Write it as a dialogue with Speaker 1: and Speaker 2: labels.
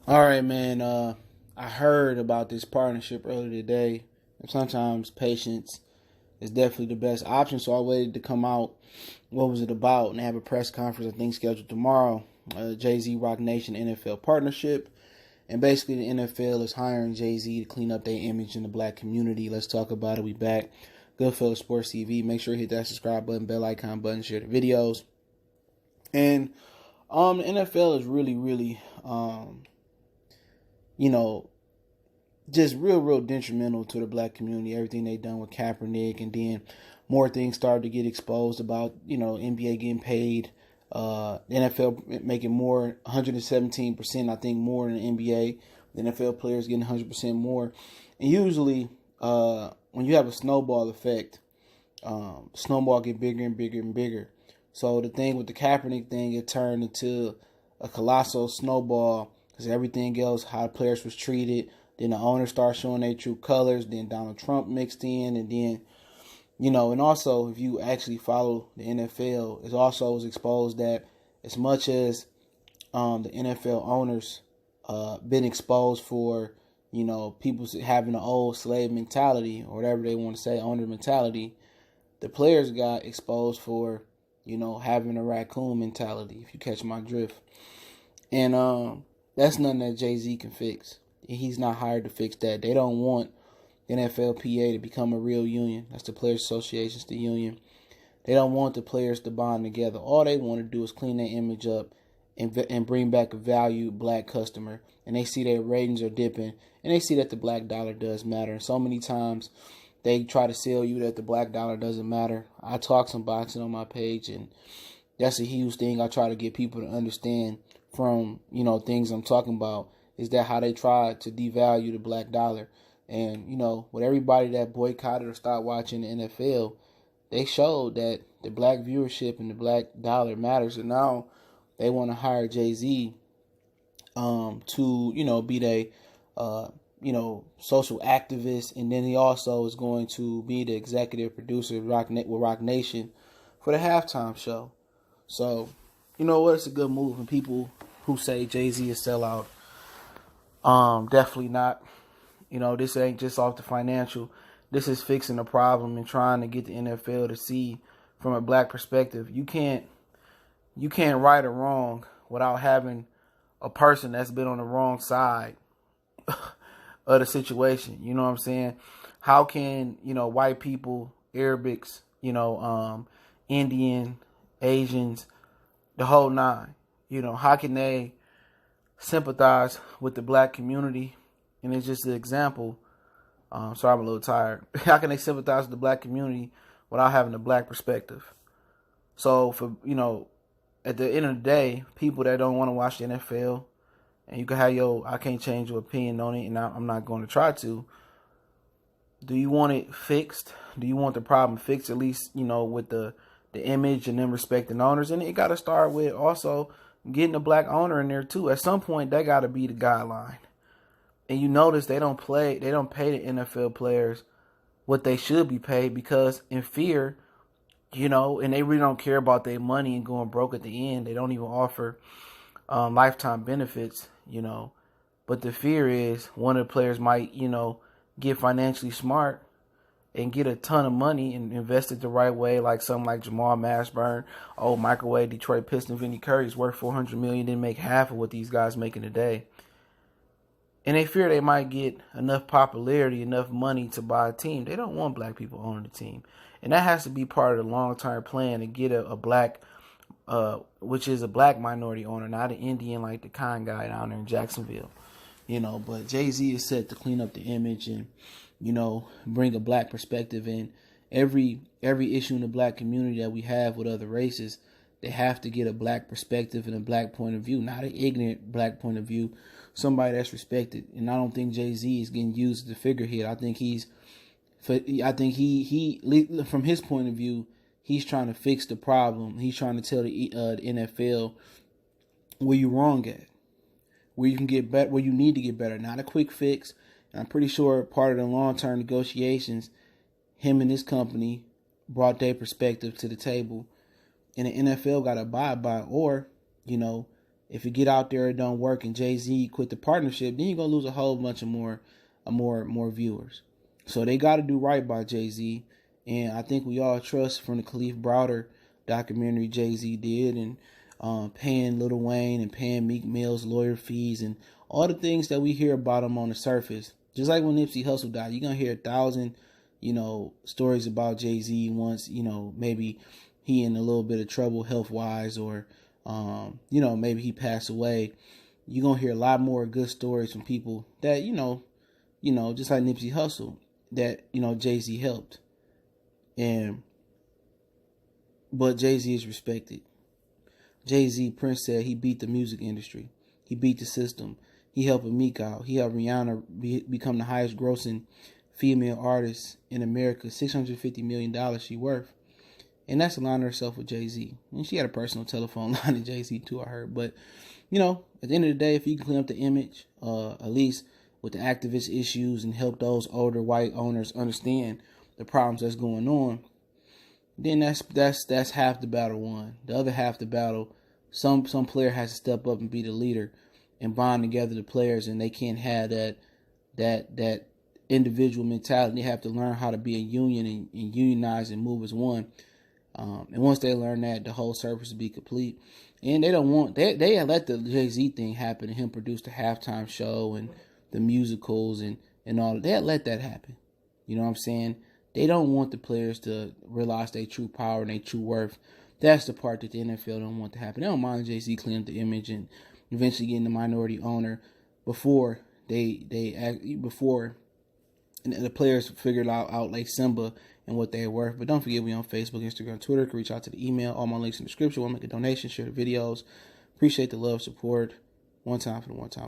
Speaker 1: All right, man. I heard about this partnership earlier today. And sometimes patience is definitely the best option. So I waited to come out. What was it about? And they have a press conference, I think, scheduled tomorrow. Jay-Z Rock Nation NFL partnership. And basically, the NFL is hiring Jay-Z to clean up their image in the black community. Let's talk about it. We back. Goodfellas Sports TV. Make sure you hit that subscribe button, bell icon button, share the videos. And the NFL is really, you know, just real detrimental to the black community. Everything they done with Kaepernick, and then more things started to get exposed about, NBA getting paid, the NFL making more, 117%, I think, more than the NBA. The NFL players getting 100% more. And usually, when you have a snowball effect, snowball get bigger and bigger and bigger. So the thing with the Kaepernick thing, it turned into a colossal snowball because everything else, how players was treated. Then the owners start showing their true colors. Then Donald Trump mixed in, and then, and also if you actually follow the NFL, it also was exposed that as much as the NFL owners been exposed for, people having an old slave mentality or whatever they want to say, owner mentality, the players got exposed for, having a raccoon mentality, if you catch my drift. And that's nothing that Jay-Z can fix. He's not hired to fix that. They don't want NFLPA to become a real union. That's the Players Association, it's the union. They don't want the players to bond together. All they want to do is clean their image up and bring back a valued black customer. And they see their ratings are dipping. And they see that the black dollar does matter. And so many times they try to sell you that the black dollar doesn't matter. I talk some boxing on my page, and that's a huge thing I try to get people to understand from, things I'm talking about, is that how they try to devalue the black dollar. And, with everybody that boycotted or stopped watching the NFL, they showed that the black viewership and the black dollar matters. And now they want to hire Jay-Z to, be their social activist, and then he also is going to be the executive producer of Rock Nation for the halftime show. So, you know what? It's a good move. And people who say Jay-Z is sellout, definitely not. This ain't just off the financial. This is fixing the problem and trying to get the NFL to see from a black perspective. You can't right or wrong without having a person that's been on the wrong side of the situation. You know what I'm saying? How can, white people, Arabics, Indian, Asians, the whole nine, how can they sympathize with the black community? And it's just an example. Sorry, I'm a little tired. How can they sympathize with the black community without having a black perspective? So for, at the end of the day, people that don't want to watch the NFL, and you can have I can't change your opinion on it, and I'm not going to try to. Do you want it fixed? Do you want the problem fixed, at least, with the image and them respecting owners? And it got to start with also getting a black owner in there too. At some point, that got to be the guideline. And you notice they don't pay the NFL players what they should be paid, because in fear, and they really don't care about their money and going broke at the end. They don't even offer lifetime benefits, But the fear is one of the players might, get financially smart and get a ton of money and invest it the right way, like something like Jamal Mashburn, old microwave Detroit Piston Vinny Curry is worth $400 million, didn't make half of what these guys making today. And they fear they might get enough popularity, enough money to buy a team. They don't want black people owning the team. And that has to be part of the long-term plan to get a black, which is a black minority owner, not an Indian like the Khan guy down there in Jacksonville. But Jay-Z is set to clean up the image and, bring a black perspective in. Every issue in the black community that we have with other races, they have to get a black perspective and a black point of view, not an ignorant black point of view, somebody that's respected. And I don't think Jay-Z is getting used as the figurehead. I think he from his point of view, he's trying to fix the problem. He's trying to tell the NFL where you're wrong at, where you can get better, where you need to get better. Not a quick fix. And I'm pretty sure part of the long-term negotiations, him and his company brought their perspective to the table, and the NFL got to abide by, or If you get out there, it don't work, and Jay-Z quit the partnership, then you're gonna lose a whole bunch of more viewers. So they got to do right by Jay-Z, and I think we all trust from the Khalif Browder documentary Jay-Z did, and paying Lil Wayne and paying Meek Mill's lawyer fees and all the things that we hear about him on the surface. Just like when Nipsey Hussle died, you're gonna hear 1,000, stories about Jay-Z once, maybe he in a little bit of trouble health wise, or maybe he passed away. You're gonna hear a lot more good stories from people that, just like Nipsey Hussle, that, Jay-Z helped. But Jay-Z is respected. Jay-Z, Prince said he beat the music industry. He beat the system. He helped Meek out. He helped Rihanna become the highest grossing female artist in America. $650 million she worth. And that's aligning herself with Jay-Z. And she had a personal telephone line to Jay-Z too, I heard. But, at the end of the day, if you can clean up the image, at least with the activist issues, and help those older white owners understand the problems that's going on, then that's half the battle won. The other half the battle, some player has to step up and be the leader and bond together the players, and they can't have that individual mentality. They have to learn how to be a union and unionize and move as one. And once they learn that, the whole service will be complete. And they don't want they let the Jay-Z thing happen and him produce the halftime show and the musicals and all. They let that happen. You know what I'm saying? They don't want the players to realize their true power and their true worth. That's the part that the NFL don't want to happen. They don't mind Jay-Z cleaning up the image and eventually getting the minority owner before before the players figured out like Simba and what they're worth. But don't forget, we on Facebook, Instagram, Twitter. You can reach out to the email. All my links in the description. Want to make a donation, share the videos. Appreciate the love, support. One time for the one time.